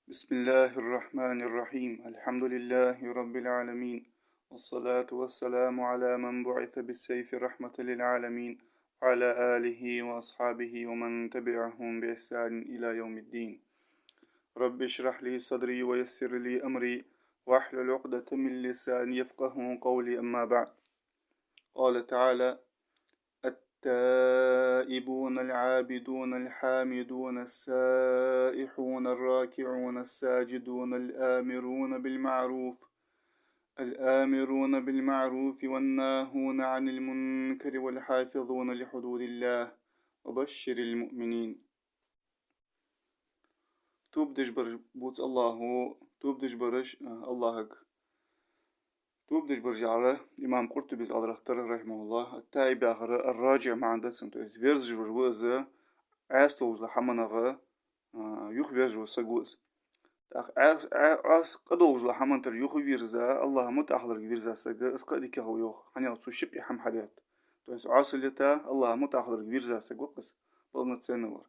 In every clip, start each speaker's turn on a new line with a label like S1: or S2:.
S1: بسم الله الرحمن الرحيم الحمد لله رب العالمين والصلاة والسلام على من بعث بالسيف رحمة للعالمين وعلى آله وأصحابه ومن تبعهم بإحسان إلى يوم الدين. رب اشرح لي صدري ويسر لي أمري واحلل عقدة من لساني يفقه قولي. أما بعد، قال تعالى: التائبون العابدون الحامدون السائحون الراكعون الساجدون الآمرون بالمعروف والناهون عن المنكر والحافظون لحدود الله وبشر المؤمنين. توب دجبر بوت الله توب دجبرش الله توب دجبر جعله إمام قرطبي على رحمه الله. التائب الراجع مع دسم تويس فيرزجر وزه عاستوز لحمنغه يخ فيرجو سجوز عاس قدوز لحمنتر يخ فيرزا الله متأخر فيرزا سجا اسقدك هو يخ حنيا تشبي حم حدات تويس عاصلتا الله متأخر فيرزا سجوقس بلنا تسنور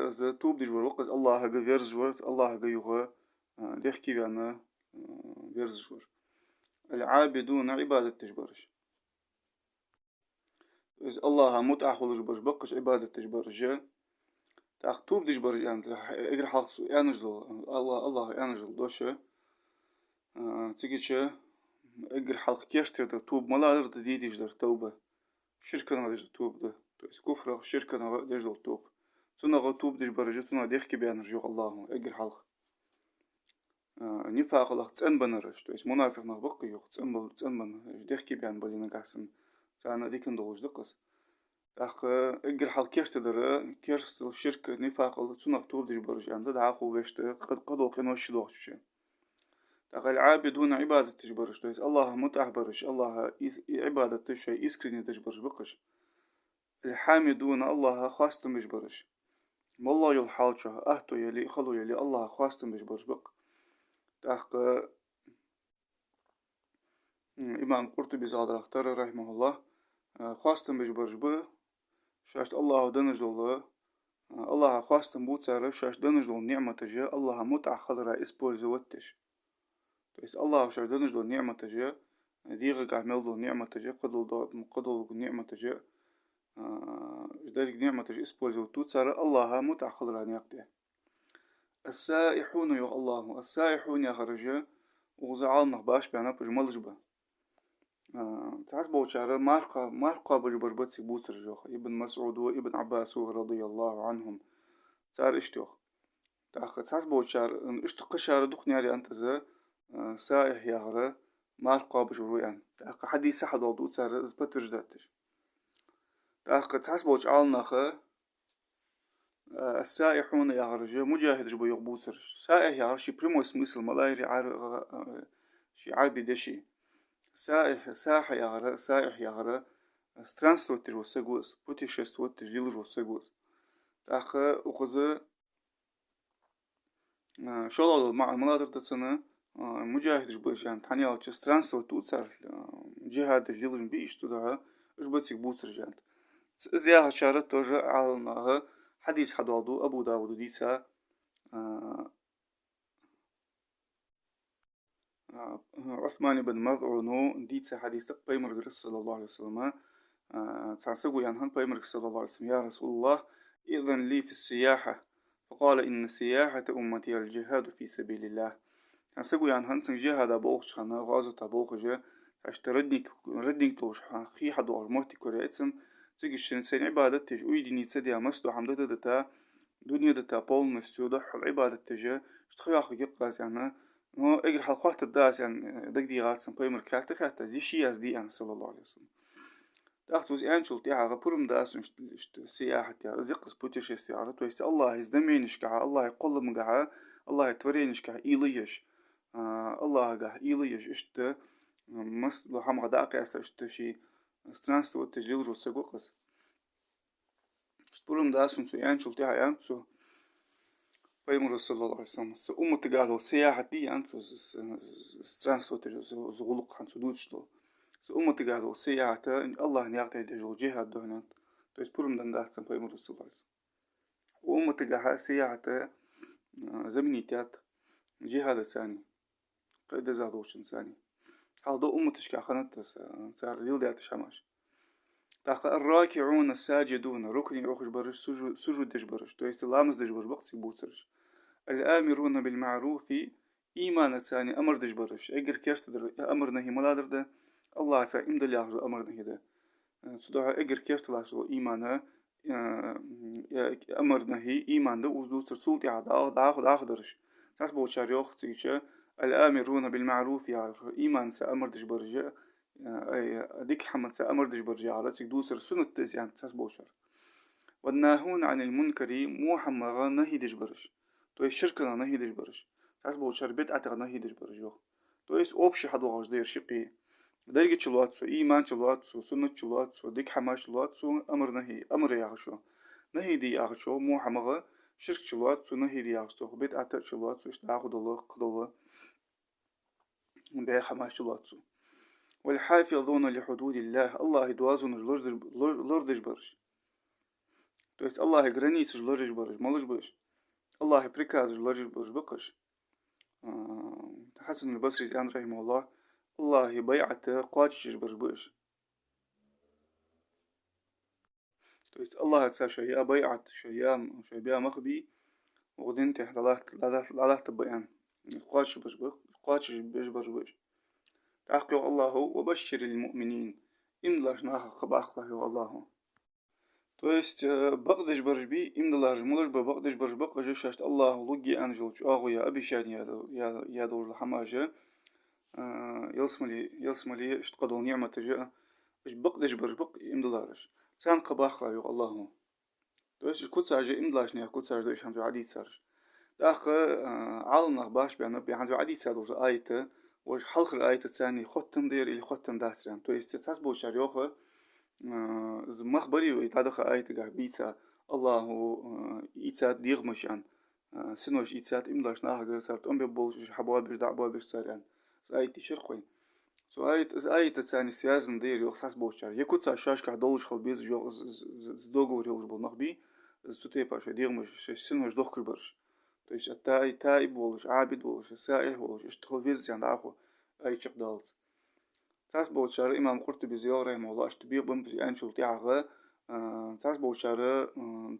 S1: ز توب دجبر وقت الله هج فيرزجر الله هج يخ ديخكي بأنا فيرزجر. العابدون عبادة تجبرش إذ الله متأخر جبرش بقش عبادة تجبرش توب دجبر يعني اجر حلقس يانجل الله يانجل دوشة تيجي اجر حلق كيرتر ده توب ملا درد ديديش در توبة شركة نغديش توب ده تويس كفر شركة نغديش در توب تنا توب دجبر تنا ديخكي بيانرجو الله اجر حلق نفاق الله تسأن بنرش تويس منافق نغبق يوخ تسأن بن ديخكي بيان بلينا قاسم سانا ديكن دوش دقس اجر حال كيرت در كيرست الشركة نفاق الله تنا توب دجبرش يعني ده عاقو ويشت قدو قنو الشدوش العابدون عبادة تجبرش تويس الله متأخبرش الله عبادة تشي إسكرين تجبرش بقش. الحامدون الله خواستم بجبرش والله يلحالشه أهتو يلي خلو يلي الله خواستم بجبرش بق. إمام قرطبي زاد اختار رحمه الله خواستم بجبرش ب شاشت الله دنج الله خواستم بوتسار شاشت دنج نعمة جا الله متأخر إسبوز وتش تويس الله شاش دنج نعمة جا ديغ عمل نعمة جا قدل نعمة جا جدارك نعمة جا إسبوز وتوتسار الله متأخر نعمته. السائحون يا الله السائحون يا خرجة وزعلنا باش بيانا بجمل جبا تحسبوا شعر مارقا بجبر بتسي بوسر جوخ ابن مسعود وابن عباس رضي الله عنهم صار اشتوخ تحسبوا شعر اشتق شعر دخني علي انت ذا سائح يا غرا مارقا بجبر يعني حديث حد وضوء صار زبتر جداتش تحسبوا شعالنا خا السائحون يا غرجة مجاهد جبو يغبوسر سائح يا غرشي بريمو اسم اسم ملايري شي عربي دشي سائح يا غرا سائح يا غرا странствовать وسجوز путешествовать جلج وسجوز وخذ شغل مع المناطق تسنة مجاهد جبوشان تاني أو странствовать توصل جهاد جلج بيش تدها جبتك بوسر جانت زيها شارت توجه على حديث حدوادو أبو داود ديسا عثمان بن مظعون ديتسا حديث بيمر صلى الله عليه وسلم تعسقوا يعني هن بيمر صلى الله عليه وسلم: يا رسول الله إذن لي في السياحة. فقال: إن سياحة أمتي الجهاد في سبيل الله. تعسقوا يعني هن جهاد أبوخش خنا غازة أبوخ جا ردنك توش خي حد أرمتي كريتسم تيجي الشنسين عبادة تج ويدني تسدي مسدو حمدة دتا دنيا دتا بول مسجودة العبادة تجا اشتخي أخي قاس يعني نو اجر حلقات الداس يعني دق دي غاتسن بيمر كارت خاطر زي شي از دي أنا صلى الله عليه وسلم. تأخذ أنشل تيعا غبرم داس نشت سياحة تيعا زقس بوتشيس تيعا تويست الله يزدمينش كها الله يقول مجها الله يتورينش كها إيليش الله جه إيليش اشت مس لو هم غداك اشت شي سترانس وتجيل جو سقوقس شتبرم داس نسو أنشل تيعا أنسو بيمر صلى الله عليه وسلم تقعدوا سياحة دي أنتو سترانسوت زغلق عن سدودشتو تقعدوا سياحة الله نيعطي دجو جهاد دهنات تو يسبرم دندات بيمر صلى الله عليه وسلم تقعدوا سياحة زمنيتات جهاد ثاني قيد زادوش ثاني حالدو أمتش كأخنت سار ليل ديات شماش تاخ الراكعون الساجدون ركني أخش برش سجود دش برش تو есть لامز دش برش بقصي بوسرش الآمرون بالمعروف إيمان ثاني أمر دش برش أجر كيرت در أمر نهي ملادر ده الله سا إمدل ياخذ أمر نهي ده سدوها أجر كيرت لاشو إيمانه أمر نهي إيمان ده وزدو سرسول تي داخ درش تاس بو شاريوخ تيجا الآمرون بالمعروف يا إيمان سا أمر دش برجع ديك حمد سا أمر دش برجع على تيجدو سر سنة تسيان تاس بو شار والناهون عن المنكر محمد نهي دش برش تو الشرك نهي دش برش تاس بو شار بدعة نهي دش برجو تو يس أوبش حد وغاش دير شقي درجة شلواتسو إيمان شلواتسو سنة شلواتسو ديك حماش شلواتسو أمر نهي أمر يعشو نهي دي يعشو محمد شرك شلواتسو نهي دي يعشو بدعة شلواتسو إش تاخد الله قدوه بيع حماش شلواتسو والحافظون لحدود الله الله دوازون لوردش برش تو يس الله غرانيس لوردش برش مالش برش الله بريكاز لوردش برش بقش حسن البصري كان رحمه الله الله بيعته قاتش برش تو يست الله تسا شيء بيعت شيء بيا مخبي وغدين تحت لا تبيان قاتش برش تحقق الله وبشر المؤمنين إملاش ناخ قباخ الله الله تو يست بقدش برش بي إمدلاج مولش بقدش برش بقدش شاشت الله لقي أنجل شو يا أبي شان يا دور الحماجة يلسملي اشتقدوا نعمة جاء إش بقدش برش بق إمدلاج سان قباخ الله الله تو يست كل ساجة إمدلاش نيا كل ساجة إيش همزو عديد سارش داخ عالم باش بيعنزو عديد سادوش آيته وش حلق الآية الثانية ختم دير اللي ختم داسران تو يست تسبو شاريوخه مخبري ويتعدخ آية قاع بيتا الله إيتات ديغ مشان سنوش إيتات إملاش ناها صارت أم ببولش حبوا بيش دعبوا بيش ساريان آية شرقوين سو آية الثانية سيازن دير يوخ ساس بوشار يكوت سا شاش كاع دولش خل بيز جو زدوغو ريوش بالنخبي ستوتي باش ديغ مش سنوش دوخ برش تويش تائب بولش عابد بولش سائح بولش اشتغل بيز يعني دعاخو أي شق دالت تاس بوشار إمام قرطبي زيارة موضوع اشتبيق بمبزي أنشل تيعغا تاس بوشار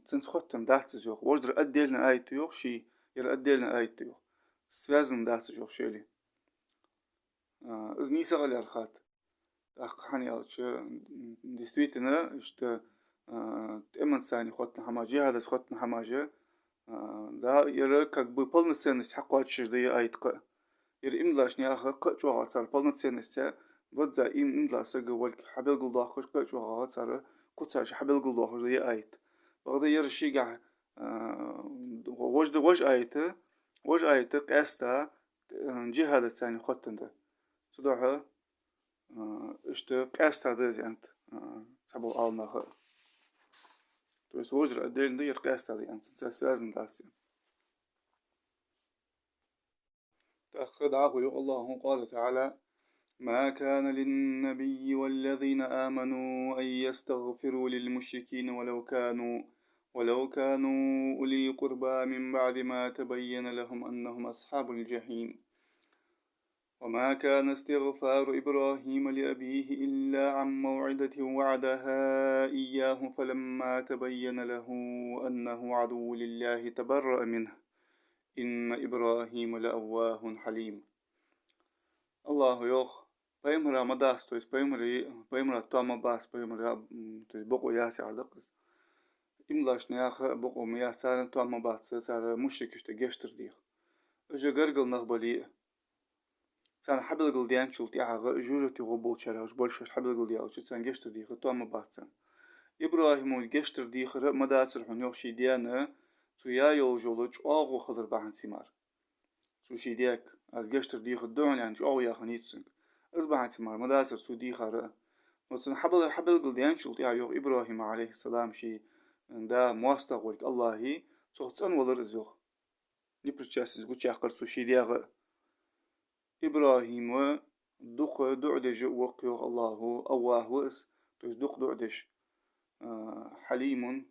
S1: تنس ختم داحت زيوخ وجدر أديلنا آية تيوخ شي ير أديلنا آية تيوخ سوازن داحت زيوخ شيلي إذ نيسا غالي أرخات أخ حاني ألتش ديستويتنا اشت تأمن ثاني ختن حماجي هذا ختن حماجي دا ير كاك ببلن سنس حقوات شجدية آية قا ير إملاش نياخا قا جوغا صار بلن سنس بدزا إملاش سجا والك حبل قل داخش قا جوغا صار كتساش حبل قل داخش دي آية بغدا ير شيقع وج آيته وج آيته قاستا جهة الثاني ختن ده صدوحة اشت قاستا ده انت سبو آلنا تو يس وجر أدين ده ير قاستا ده انت سوازن داسي تأخذ عقل الله قال تعالى ما كان للنبي والذين آمنوا أن يستغفروا للمشركين ولو كانوا أولي قربى من بعد ما تبين لهم أنهم أصحاب الجحيم وما كان استغفار إبراهيم لأبيه إلا عن موعدة وعدها إياه فلما تبين له أنه عدو لله تبرأ منه إن إبراهيم لأواه حليم الله يوخ بيمرا مداس تويس بيمرا توما باس بيمرا تويس بقو ياسي عردقس إملاش نياخ بقو مياس سارن توما باس سار مشركش تجشتر ديخ أجا غرقل نغبلي سان حبل قل ديان شلتي عاغا جورتي غبول شراوش بولشوش حبل قل دياوش سان جشتر ديخ توما باس إبراهيم جشتر ديخ مداس رحون يوخشي ديانا تو يا يوجولج أغو خضر باحن سيمار سو شي ديك از جشتر ديخ الدون يعني أغو يا خنيتسن از باحن سيمار مداسر سو ديخ را مثلا حبل قل ديان شلتي عيوغ إبراهيم عليه السلام شي دا مواسطة ولك الله سوختسن ولر ازيوخ نبرتشاسز قوش يعقل سو شي ديغ إبراهيم دوق دعدج وقيوغ الله أواه وإس تويس دوق دعدج حليم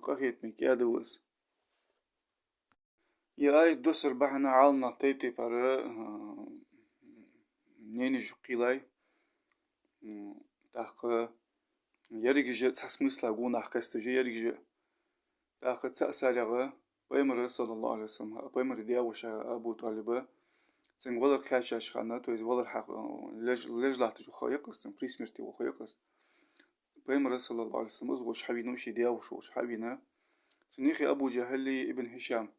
S1: قخيت ميك يادوس يا دوسر بحنا عالنا تيتي بارا نيني جوقيلاي تاق يرجع تسمس لاغون أحكستجي يرجع تاق تسأسالغا بيمر صلى الله عليه وسلم بيمر ديا وش أبو طالب سن ولر كاشاش خانة تويز ولر حق لج لاتج خيقس سن بريسمرتي وخيقس بيمر صلى الله عليه وسلم وش حبينا وش ديا وش حبينا سنيخي أبو جهل ابن هشام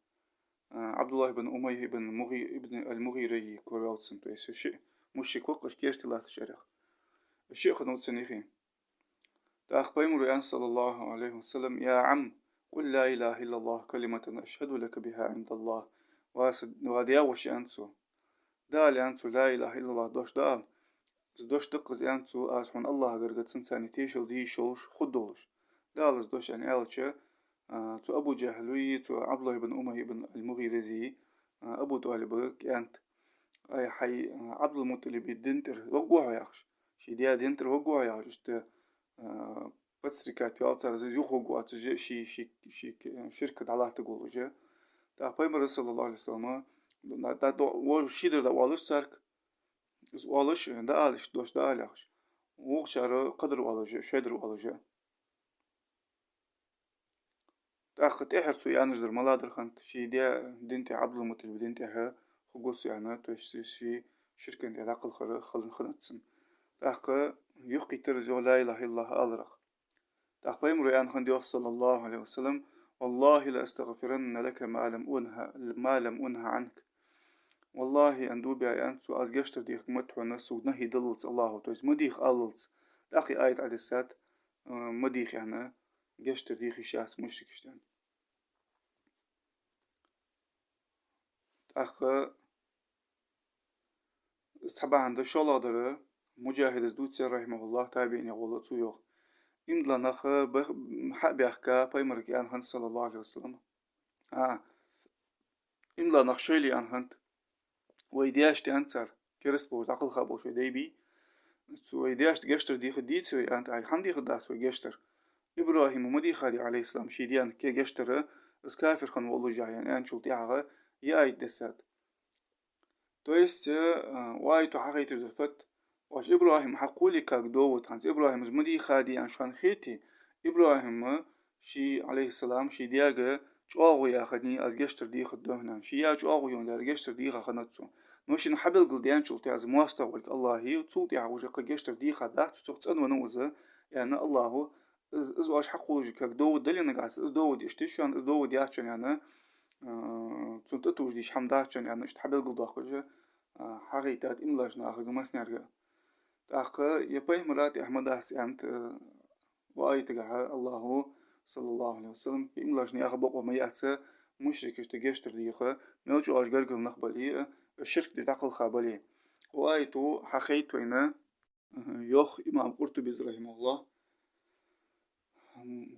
S1: عبد الله بن أمية ابن المغيري كوراوتسن تويس شيء مشي وقش كيرتي لا تشرخ الشيء خدمت سنيخي تأخ بيمر صلى الله عليه وسلم يا عم قل لا إله إلا الله كلمة أشهد لك بها عند الله واديا وش أنسو دال أنسو لا إله إلا الله دوش دقز أنسو أسحن الله غرقت سنساني تيشل دي شوش خدولش دال دوش يعني ألتشا تو أبو جهل تو عبد الله بن أمية بن المغيري أبو طالب كانت أي حي عبد المطلب دينتر وقوها ياخش شي ديا دينتر وقوها ياخش بتسركات في أطار زي يخوجو أتجي شي شركة على تقول جا تا بيمر صلى الله عليه وسلم دا وشيدر دا والش سارك والش دا آلش دوش دا آلش وغشار قدر والجا شدر والجا تأخذ إحرصو يعني جدر ملادر خانت شي ديا دينتي عبد المطلب دينتي ها خقوس يعني توش شي شركة دي عقل خلن خنتسن تأخذ يقي ترجو لا إله إلا الله ألرخ تأخذ يمر أن خندي صلى الله عليه وسلم والله لا أستغفرن لك ما لم أنهى عنك والله أن دوبي أن سو أزجشت ديخ متحو نسو نهي دلت الله تويز مديخ ألت تأخي آية على السات مديخ يعني جشت ديخ شاس مشركشتان أخ استحبا عند شولادر مجاهد دوتسي رحمه الله تابعين يقول تسويوخ إمدلا نخ حق بيحكا بيمرك أنهن صلى الله عليه وسلم إمدلا نخ شويلي أنهنت ويدياشت أنصر كرست بوز عقل خابو شوي ديبي سو ويدياشت جشتر ديخ ديت سوي أنت أي حن ديخ دا سوي جشتر إبراهيم ومدي خالي عليه السلام شيديان كي جشتر اس كافر خن والله جايان أن شو تيعها يا أيد دسات تويست واي تو حقيت الفت واش إبراهيم حقولي كاك دوت هانس إبراهيم مدي خادي عن شان خيتي إبراهيم شي عليه السلام شي دياغا جواغو يا خدني از جشتر دي خدوهنا شي يا جواغو يون دار جشتر دي خناتسو نوشين حبل قلديان شو تاز مواستغلك الله هي تصوت يا وجه جشتر دي خدا تصوت ونوزه يعني الله از واش حقوج كاك دو دلنا قاس از دو دي اشتشان از دو دي عشان يعني تصنتوج ديش حمداتشان يعني اشت حبل قلد اخوجه حقيقات إملاجنا أخذ مسنرجع تأخ يبيه مرات أحمد أنت وآيتها الله صلى الله عليه وسلم إملاجني أخبق وما يأتى مشرك اشتجشتر ديخه ملجو أشجار قل نقبلي الشرك دي تعقل خابلي وآيتو حخيت وينا يوخ إمام قرطبي رحمه الله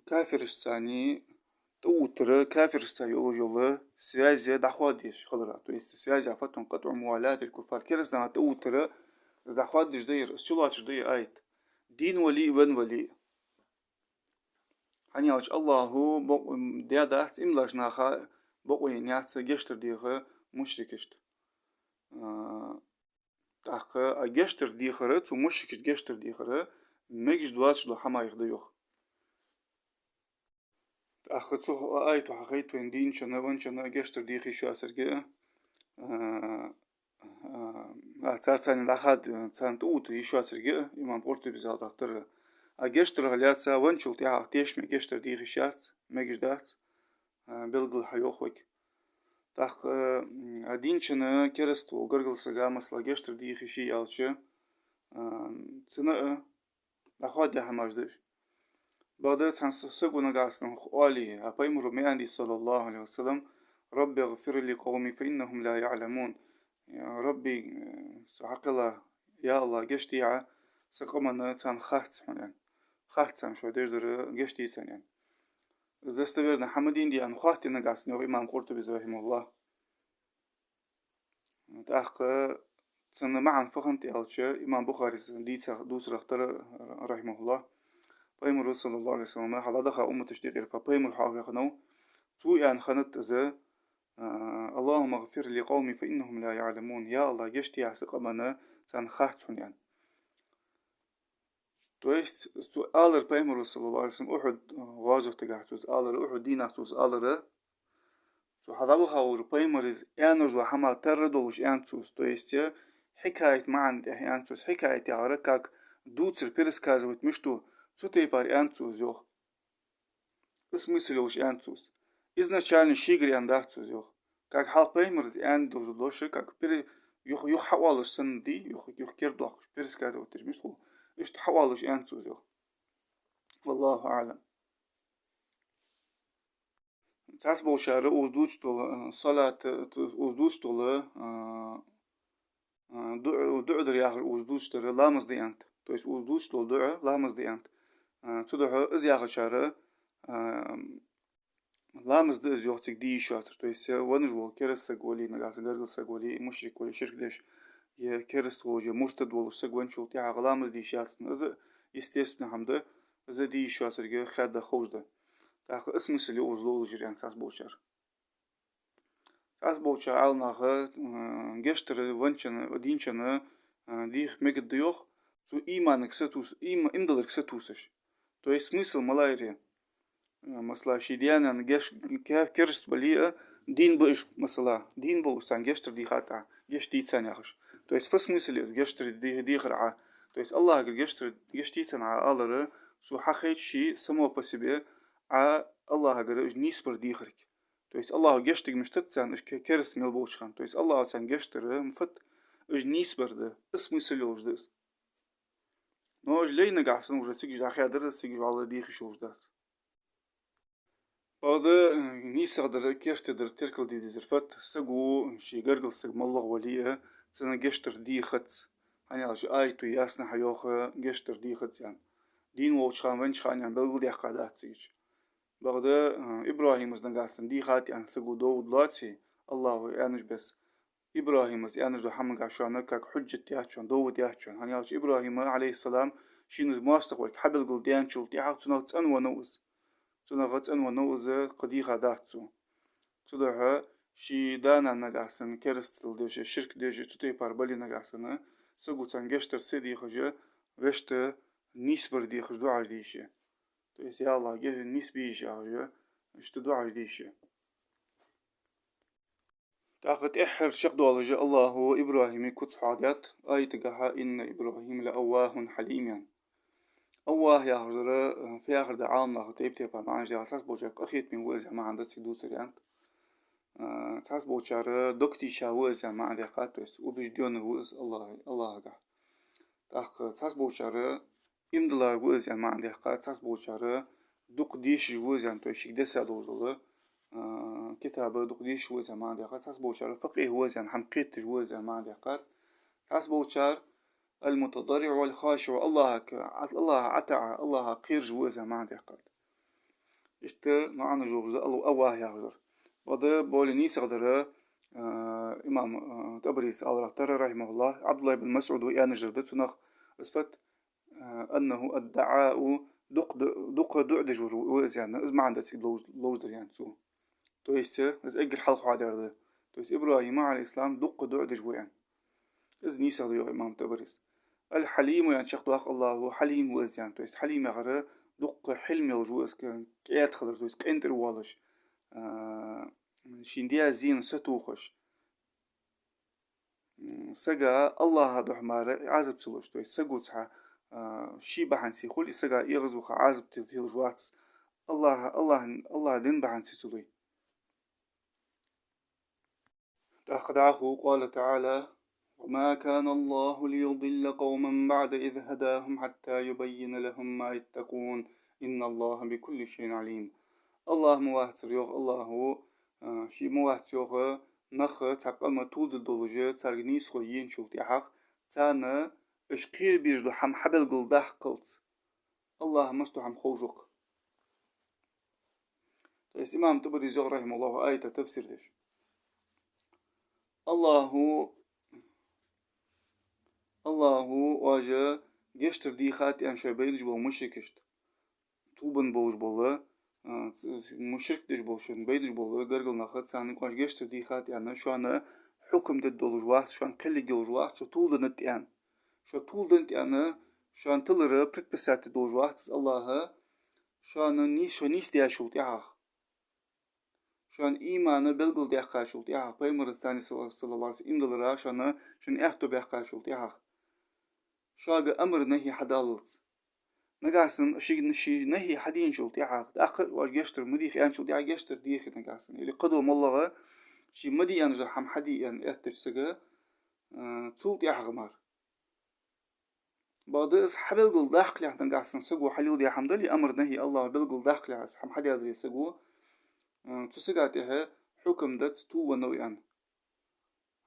S1: كافر الثاني توتر كافر استيقظ جل سياسة دخواديش خضرا تويست سياسة فتن قطع موالاة الكفار كرسنا توتر دخواديش دير الشلاتش دي آيت دين ولي ون ولي هني عش الله هو بق ديا دهت إملاش ناخا بقوي نيات جشتر ديخه مشركشت تاخ جشتر ديخه تو مشركش جشتر ديخه ميجش دواتش دو حما يخديوخ تاخ تو آيت وحقيت وين دين شنا ون شنا جشتر ديخي شو أسرقه تارتاني لحد تان توت يشو أسرقه إمام قرطبي زاد أختره أجشتر غلياتسا ونشلت يا تيش مجشتر دي غشات مجش دات بلغل حيوخوك تاخ أدينشنا كرست وقرقل سجا مسلا جشتر دي غشي يالشة سنة أخوات يا حماجدش بعدت عن سقونا قاسنا خوالي أبيمر مياندي صلى الله عليه وسلم ربي اغفر لي قومي فإنهم لا يعلمون يا ربي سحق يا الله جشتي سقمنا تان خات يعني خاتم شو در جشتي سنين زستبرنا حمدين دي أن خاتي نقاس نو إمام قرطبي رحمه الله تأخ سنة معا فخنتي ألشة إمام بخاري دي دوس رختر رحمه الله بيمر صلى الله عليه وسلم حلا دخل أمة تشتغل فبيمر حاجة خنو سو يعني خنت إذا اللهم اغفر لقومي فإنهم لا يعلمون. يا الله гешти ясык amana san хахцун ян. То есть алыр паймару саллаллаху алейхи вассалам ухуд غازوك تقعتوس алыр ухуд ديناتوس алыры حضابو خاور паймарыз януж وحما تردولش янцус. То есть حكاية معن янцус حكاية يعرى как дуцер пересказывать мишту сутейпар янцус ёх. Смысл янцус. Изначально шигри андахцус ёх. Как хал паймарыз ян должен лоши как юх хавалыш сынди юх кердуах пересказывать мишту. إيش حوالش ينسوز يو. والله أعلم. تحسبوا شارع وزدوش طول صلاة وزدوش طول دعاء ياخر وزدوش ترى لامز ديانت. تو إيش وزدوش طول دعاء لامز ديانت. تدعاء إز ياخر شارع لامز ده إز يوختك دي شاطر. تو إيش ونجوا كرس سجولي نجاس جرجل سجولي مشرك ولا شرك ليش كرس وجه مرتد ولا سجون شو تيا غلامز دي شاطر. إذا естественно хамда إذا دي شاطر جه خد خوش ده. تاخ اسم سلي وزلول جريان تاس بوشر. تاس بوشر عالنا خا جشتر ونشنا دينشنا ديخ مجد ديوخ سو إيمانك ستوس إمدلك ستوسش. تو есть смысл малайри. Масла шидиана геш керст балия дин биш масла дин болусан гештер дихата гештицан яхш. То есть в смысле гештер дихра. То есть Аллах гештер гештицан аллары су хахет ши само по себе а Аллах говорит ниспер дихрик. То есть Аллах гештиг мштатсан иш керст мел болшхан. То есть Аллах сан гештер мфат иш ниспер да смысл уждас. Но лейна гасн уже сиг жахядер сиг вала дихш уждас. هذا نيسقدر كيرتدر تركل دي دزرفت سقو شي قرقل سق مالله وليه سنة جشتر دي خدس هني على شي آيتو ياسنا حيوخ جشتر دي خدس يعني دين ووش خان ونش خان يعني بلغل دي قادات سيج بغدا إبراهيم مزدن قاسن دي خات يعني سقو داود لاتسي الله يانش بس إبراهيم يانش دو حمق عشان كاك حجة ياتشون داود ياتشون هني على شي إبراهيم عليه السلام شينز مواستق حبل قل ديانشول تيحاق تنوت سن ونوز تنغت أن ونوز قديغة داتسو تدعها شي دانا نغاسن كرستل ديجي شرك ديجي تتي باربالي نغاسن سقو تنجشتر سيدي خجي وشت نيسبر دي خج دعا ديشي تو يس يا الله جيه نيسبيشي خجي اشت دعا ديشي تاخت احر شق دولجي الله هو إبراهيم كتس حاديات آيتقها إن إبراهيم لأواه حليم يعني أوه يا هجرة في آخر دعام ناخد تيبر معاش دي أساس بوجك أخيت من وزع ما عندك سيدوس ريانت أساس بوجر دكتي شاوز ما عندي قاتوس وبجديون وز الله قا تاخ أساس بوجر إمدلا وز ما عندي قات أساس بوجر دك ديش وز يعني تويشك دسا دوزله كتابة دك ديش وز ما عندي قات أساس بوجر فقيه وز يعني حمقيت وز ما عندي قات أساس بوجر المتضرع والخاشع الله عتع الله قير جوزها ما عندي قد اشت معنا جوز الله أواه يغدر وده بولني سقدر إمام تبريز الله ترى رحمه الله عبد الله بن مسعود ويان جردت سنخ أثبت أنه الدعاء دق دعد جوز يعني إز ما عندك لوز يعني سو تو يست إز أجر حلق عدار تو يست إبراهيم عليه السلام دق دعد جو يعني إز نيسا ديو إمام تبريز الحليم يعني شخص الله هو حليم وز يعني تو يست حليم غير دق حلم يوجوز كأت خضر تو يست كأنتر والش شنديا زين ستوخش سجا الله هذا حمار عزب سلوش تو يست سجو تها شي بحنسي خلي سجا يغزو عزب تديل جواتس الله دين بحنسي سلوي تأخذه قال تعالى وما كان الله ليضل قوما بعد إذ هداهم حتى يبين لهم ما يتقون إن الله بكل شيء عليم الله مواتر يوغ الله شي مواتر يوغ نخ تقام طول الدولجة ترغنيس خوين شلتي حق تانا اشقير بيجدو حم حبل قلدح قلت الله مستو حم خوجوك تيس إمام تبريز رحمه الله آية تفسير ديش الله واجه جشتر دي خاتي أن شبيلج بو مشكشت طوبن بوج بولا مشرك ديش بولشون بيدش بول قرقل ناخد سان كونش جشتر دي خات يعني شو أنا حكم دد دولج واحد شو أن كل جولج واحد شو طول دنت يعني شو طول دنت يعني شو أن تلر بريت بسات دولج واحد الله شو أن نيس شو نيس ديا شو تيعه شو أن إيمان بلغل ديا خاشو تيعه بيمر الثاني صلى الله عليه وسلم إن دلرا شو أن شو نأخته بيخاشو تيعه شو أمر نهي حدالت نقاسن شي نهي حدين شو تيعه أخر واش جشتر مديخ يعني شو تيعه جشتر ديخ نقاسن اللي قدوم الله شي مدي يعني جرحم حدي يعني اتش سجا تصوت يا غمار بعد اس حبل قل داخل يعني تنقاسن سجو حليل يا حمد لي امر نهي الله بالقل داخل يعني حم حدي هذا سجو تسجاتها حكم دت تو ونو يعني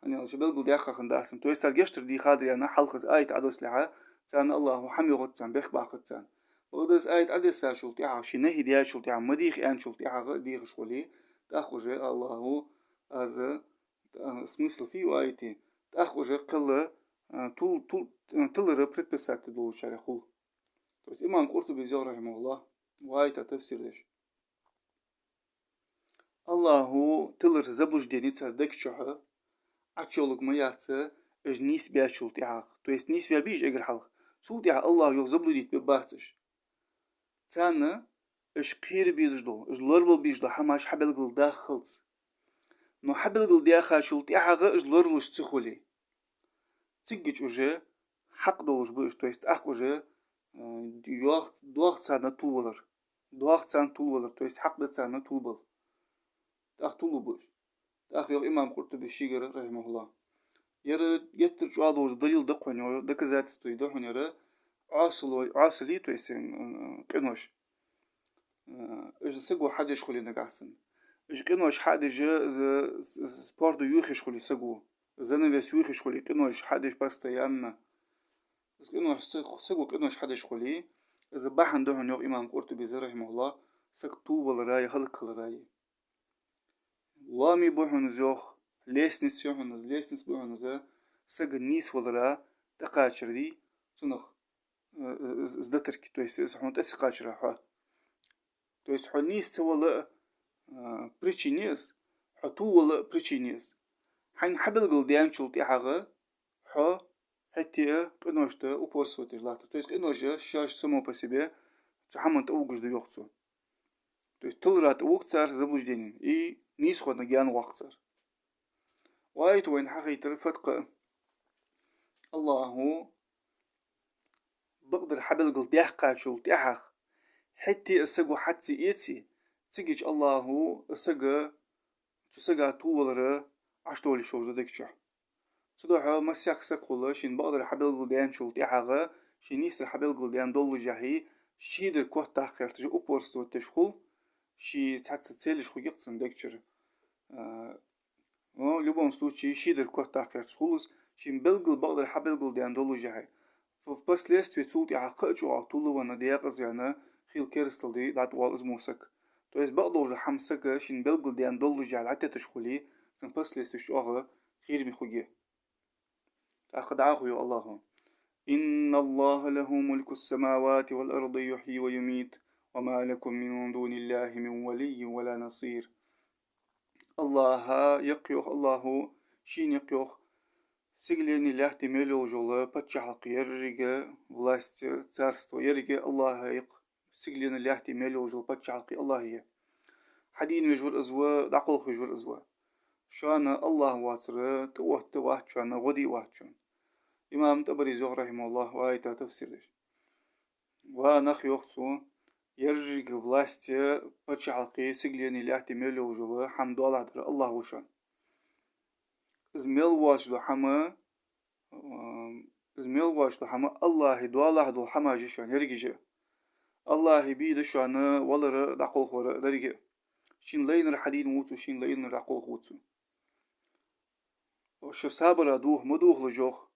S1: يعني شو بالقل داخل خنداسن تو يستر جشتر دي خاطر يعني حلقة آية عدوس لها سان الله حمي غتسان بيخ باقتسان بعد اس آية عدوس شو تيعه شي نهي ديال شو تيعه مديخ يعني شو تيعه ديخ شولي تأخذ الله هذا смысл фи уайти тахуже кылы тулыры предписать дул шарихул. То есть имам Куртуби взял рахимахуллах уайта тafsirдеш. Аллаху тылыр заблуждение цардек чоха ачолук маяца эж нис бячул тиах. То есть нис бич эгер халх. Сул тиах Аллах yok заблудить бебахтыш. Цана эж қир бизждол, эж лорбл бизждол хамаш хабел гыл дахылц. Но حبل قل ديا خاشول تيحاغا اجلور وش تخولي تيجيش وجه حق دوش بوش تويست اخ وجه دوغ تسانا طول دوغ تسان طول تويست حق تسانا طول بل اخ طول بوش اخ يو امام قرطبي شيغر رحمه الله يرى يتر جو دوش دليل دقونيو دك ذات ستوي دقونيو عاصلي تويست كنوش اج سيغو حدش خولي نغاسن كنوش حادش سبورت يوخي شغلي سجو زنبس يوخي شغلي كنوش حادش باستيانا بس كنوش سجو كنوش حادش شغلي إذا بحن دهن يوم إمام قرطبي رحمه الله سكتو ولا راي خلق راي لامي بوحن زوخ ليسنس يوحن ليسنس بوحن ز سج النيس ولا را تقاشر دي صنخ زدترك تويس إسحون تسقاشر حا تويس حنيس تولى причинес حطول причинес حين حبل قل ديان شلتي حاجة ح حتى قنوشته وبورسوت جلات то есть قنوشة شاش само по себе تحمل توقج دو يخصو то есть طلرات وقتر заблуждение и نيسخد نجان وقتر وايت وين حقيقة الفتقة الله بقدر حبل قل ديحقا شلتي حاجة حتى السجو حتى يتي تيجيش الله تسجى طول عشتولي شو ذاك شح صدقها ما سياق سقوله شين بقدر حبل قلدان شو تيحاغا شين يسر حبل قلدان دول جاهي شيدر كوه تاخر تجي أوبورستو تشخل شي تحت شخو يقصن دكتور لبون случае شيدر كوه تاخر تشخلص شين بلقل بقدر حبل قلدان دول جاهي فبس ليست ويتصوت يعقج وعطوله وانا دياقز يعني خيل كيرستل دي دعت وال ازموسك то есть بعض حمسك شين بلقل ديان دولو جعل عتة تشخلي سنبس ليستش أغا خير مخوجي أخد عاخو الله إن الله له ملك السماوات والأرض يحيي ويميت وما لكم من دون الله من ولي ولا نصير الله يقيوخ الله شين يقيوخ سيجلين الله تميلو جولا بتشحق يرجع власть царство يرجع الله يق سجلين اللي احتمال وجل بتشعقي الله هي حدين وجور أزوا دعقل وجور أزوا شان الله واتر توه شان غدي واتشان إمام تبري زهر رحمه الله وآية تفسيرش ونخ يخصو يرجع власть بتشعقي سجلين اللي احتمال وجل حمد الله در الله وشان إزميل واشدو حما إزميل واشدو حما الله دو الله دو حما جيشان يرجع الله بيد شانا ولا دعقل خورا درجة شين لين الحديد موتو شين لين العقل خوتو شو صابر دوه مدوه لجوخ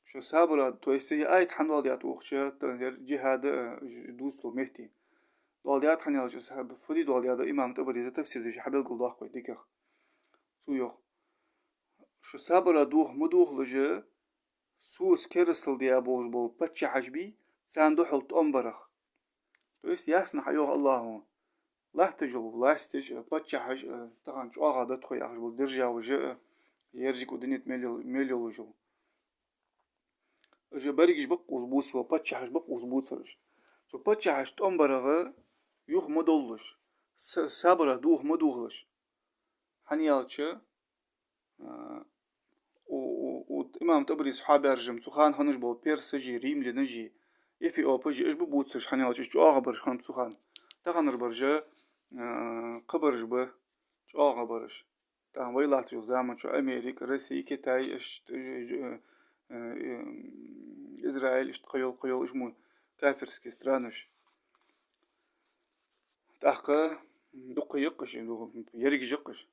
S1: شو صابر تو يستي آيت حنال ديات وخشة جهاد دوستو مهتي دول ديات حنال جسد فدي دول ديات إمام تبري تفسير دي حبل قلداخ كوي ديكخ سو يوخ شو صابر دوه مدوه لجه سوس كرسل ديا بوش بول بتش حجبي ساندو حلت أمبرخ то есть ясно حيوه الله لاحتجو لاستج بتشحج طبعا شو أغا دتخو يا أخي درجة وجاء يرجع ودنيا مليو وجو أجا بريجش بقوس بوس وبتشحج بقوس بوسرش سو بتشحج تأمبرغ يوخ مدولش صبره دوخ مدوغلش حنيالتش و إمام تبري صحابي أرجم سخان هنش بول بيرسجي ريم لنجي إفي أو بجي إش ببوتسش حنيالتش جو آغا برش خانم سخان تغنر برجا قبرج به شو آغا برش تان ويلات جو زمان شو أمريكا روسيا كيتاي إش إسرائيل إش قيول إشمو كافرسكي سترانش تحقا دق يقش يريق جقش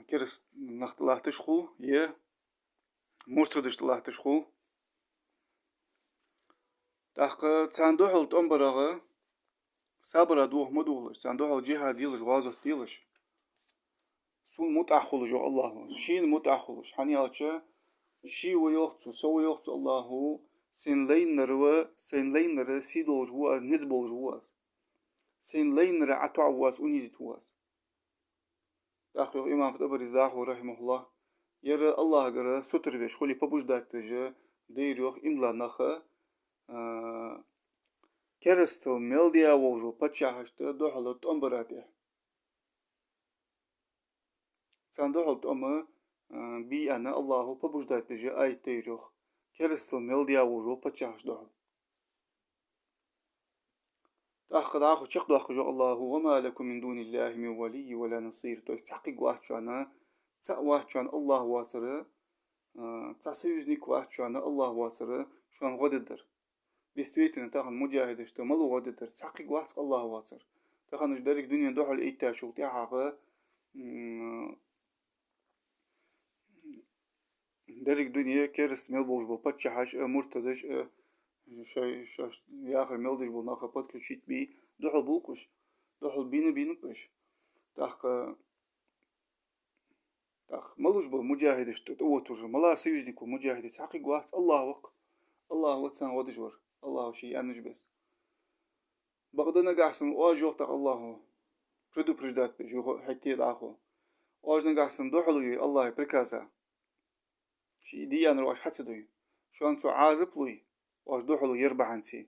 S1: كرس نخت الله تشخو يه مرتدش الله تشخو تحقا تصندوح التنبرغ صبر دوح مدولش تصندوح الجهة ديلش غازف ديلش سون متأخل جو الله شين متأخلش حنياتش شي ويوختو سو يوختو الله سين لين نروا سين لين نر سيدول جواز نزبول جواز سين لين نر عتوع واز ونيزت واز تأخذ إمام تبرز داخل رحمه الله يرى الله جرى ستر بيش خلي ببوش داك تجا ديريوخ إملا نخا كرستل ميلديا وجو بتشاهشت دوحلت أمبراتي سان دوحلت أم بي أنا الله ببوش داك تجا أي ديريوخ كرستل ميلديا وجو بتشاهش دوحل تأخذ شق داخل جو الله وما لكم من دون الله من ولي ولا نصير تو استحقق واحد شانا واحد شان الله واسره تسيوزنيك واحد شان الله واسره شان غددر بيستويتنا تاخن مجاهد اشتمل وغددر تحقق واحد الله واسر تاخن جدارك دنيا دوح الإيتا شو تاعها دارك دنيا كيرست ميلبوش بو باتشحش مرتدش شاي يا أخي ميلدش بو ناخا باتكل شيت بي دوح بوكش دوح بينكش تاخ ملوش بو مجاهد اشتوتر ملا سيوزنيك مجاهد تحقق واحد الله وق الله واتسان ودجور الله شيء أنج بس بغدنا قاحسن واجو تاع الله بدو برجدات بجو حتى الآخو واجنا قاحسن دوحلوي الله بركازا شي دي أنا واش حتسدوي شلون سو عازب لوي واش دوحلو يربع انسي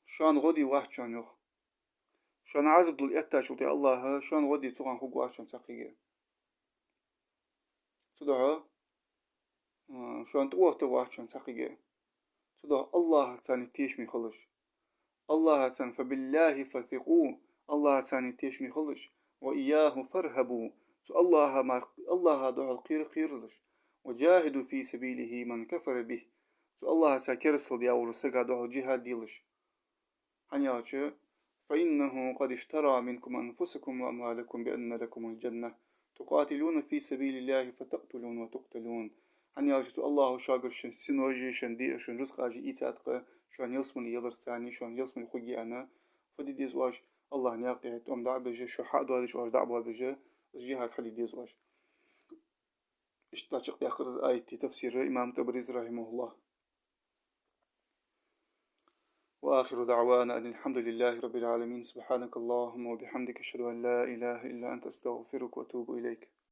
S1: شلون غدي واحد شلون يخ شلون عازب لو إتا شو تاع الله شلون غدي تغان خوق واحد شلون ساقية تدعو شلون تقوه واحد شلون ساقية تدعو الله ثاني تيش ميخلش الله سن فبالله فثقوا الله سن تيش ميخلش وإياه فرهبوا الله دعو القير وجاهدوا في سبيله من كفر به الله سكرسل يا ورسقا دعو جهاد ديلش حنياتش فإنه قد اشترى منكم أنفسكم وأموالكم بأن لكم الجنة تقاتلون في سبيل الله فتقتلون وتقتلون حنياتش الله شاقر سنوجي شندي شن رزقاجي إيتاتق شون يلسمن يلرساني شون يلسمن خوجي أنا فدي ديز واش الله نياقتي توم دع بجه شو حق دوالش واش دع بجه جهاد حدي ديز واش اشتاق آخر آية تفسير إمام تبريز رحمه الله وآخر دعوانا أن الحمد لله رب العالمين سبحانك اللهم وبحمدك أشهد أن لا إله إلا أنت أستغفرك وأتوب إليك